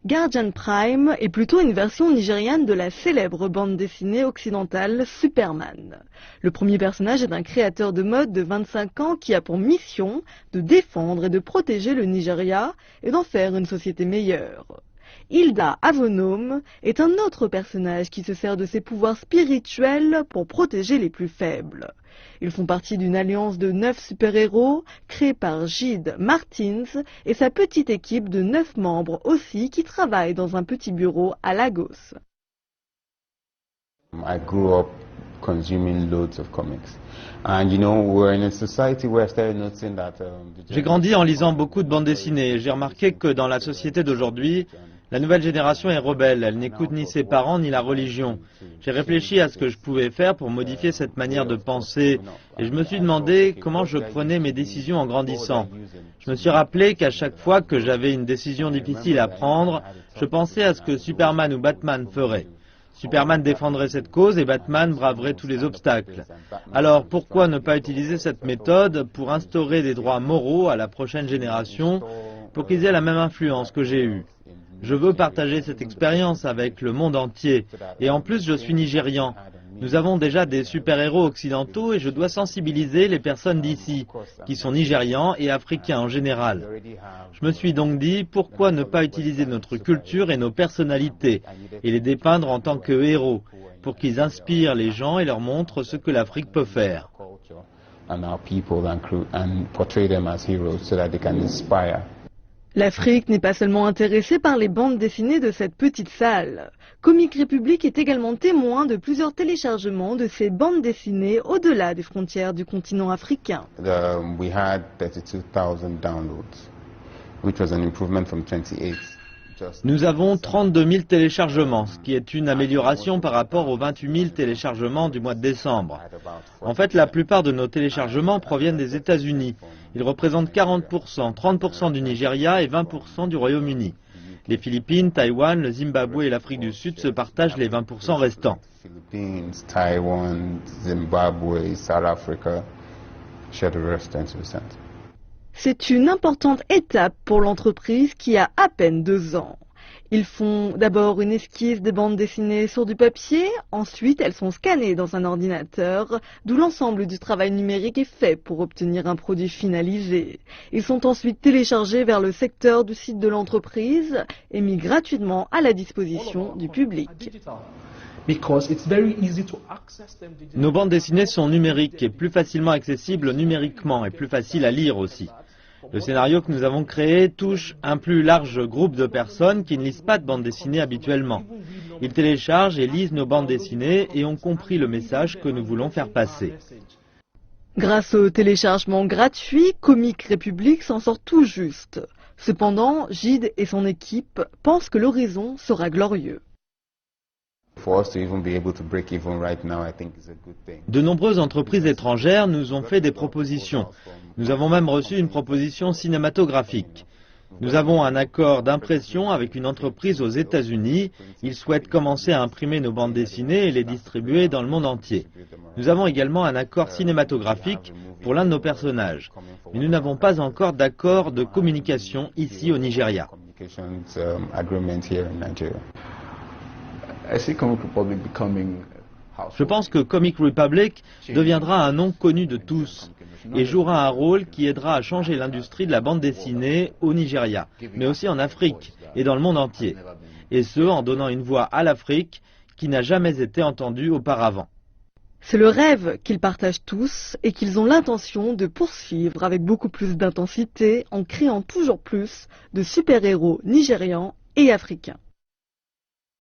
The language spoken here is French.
Guardian Prime est plutôt une version nigériane de la célèbre bande dessinée occidentale Superman. Le premier personnage est un créateur de mode de 25 ans qui a pour mission de défendre et de protéger le Nigeria et d'en faire une société meilleure. Hilda Avonome est un autre personnage qui se sert de ses pouvoirs spirituels pour protéger les plus faibles. Ils font partie d'une alliance de 9 super-héros créée par Gide Martins et sa petite équipe de 9 membres aussi qui travaillent dans un petit bureau à Lagos. I grew up consuming loads of comics. And you know, we're in a society where I started noticing that J'ai grandi en lisant beaucoup de bandes dessinées. J'ai remarqué que dans la société d'aujourd'hui, la nouvelle génération est rebelle. Elle n'écoute ni ses parents ni la religion. J'ai réfléchi à ce que je pouvais faire pour modifier cette manière de penser et je me suis demandé comment je prenais mes décisions en grandissant. Je me suis rappelé qu'à chaque fois que j'avais une décision difficile à prendre, je pensais à ce que Superman ou Batman feraient. Superman défendrait cette cause et Batman braverait tous les obstacles. Alors pourquoi ne pas utiliser cette méthode pour instaurer des droits moraux à la prochaine génération pour qu'ils aient la même influence que j'ai eue? Je veux partager cette expérience avec le monde entier. Et en plus, je suis nigérian. Nous avons déjà des super-héros occidentaux et je dois sensibiliser les personnes d'ici, qui sont nigérians et africains en général. Je me suis donc dit, pourquoi ne pas utiliser notre culture et nos personnalités et les dépeindre en tant que héros, pour qu'ils inspirent les gens et leur montrent ce que l'Afrique peut faire. L'Afrique n'est pas seulement intéressée par les bandes dessinées de cette petite salle. Comic Republic est également témoin de plusieurs téléchargements de ces bandes dessinées au-delà des frontières du continent africain. We had 32,000 downloads, which was an improvement from 28. Nous avons 32 000 téléchargements, ce qui est une amélioration par rapport aux 28 000 téléchargements du mois de décembre. En fait, la plupart de nos téléchargements proviennent des États-Unis. Ils représentent 40%, 30% du Nigeria et 20% du Royaume-Uni. Les Philippines, Taïwan, le Zimbabwe et l'Afrique du Sud se partagent les 20% restants. Philippines, Taiwan, Zimbabwe, South Africa share the rest 20%. C'est une importante étape pour l'entreprise qui a à peine 2 ans. Ils font d'abord une esquisse des bandes dessinées sur du papier, ensuite elles sont scannées dans un ordinateur, d'où l'ensemble du travail numérique est fait pour obtenir un produit finalisé. Ils sont ensuite téléchargés vers le secteur du site de l'entreprise et mis gratuitement à la disposition du public. Nos bandes dessinées sont numériques et plus facilement accessibles numériquement et plus faciles à lire aussi. Le scénario que nous avons créé touche un plus large groupe de personnes qui ne lisent pas de bandes dessinées habituellement. Ils téléchargent et lisent nos bandes dessinées et ont compris le message que nous voulons faire passer. Grâce au téléchargement gratuit, Comic Republic s'en sort tout juste. Cependant, Gide et son équipe pensent que l'horizon sera glorieux. De nombreuses entreprises étrangères nous ont fait des propositions. Nous avons même reçu une proposition cinématographique. Nous avons un accord d'impression avec une entreprise aux États-Unis. Ils souhaitent commencer à imprimer nos bandes dessinées et les distribuer dans le monde entier. Nous avons également un accord cinématographique pour l'un de nos personnages. Mais nous n'avons pas encore d'accord de communication ici au Nigeria. Je pense que Comic Republic deviendra un nom connu de tous et jouera un rôle qui aidera à changer l'industrie de la bande dessinée au Nigeria, mais aussi en Afrique et dans le monde entier. Et ce, en donnant une voix à l'Afrique qui n'a jamais été entendue auparavant. C'est le rêve qu'ils partagent tous et qu'ils ont l'intention de poursuivre avec beaucoup plus d'intensité en créant toujours plus de super-héros nigérians et africains.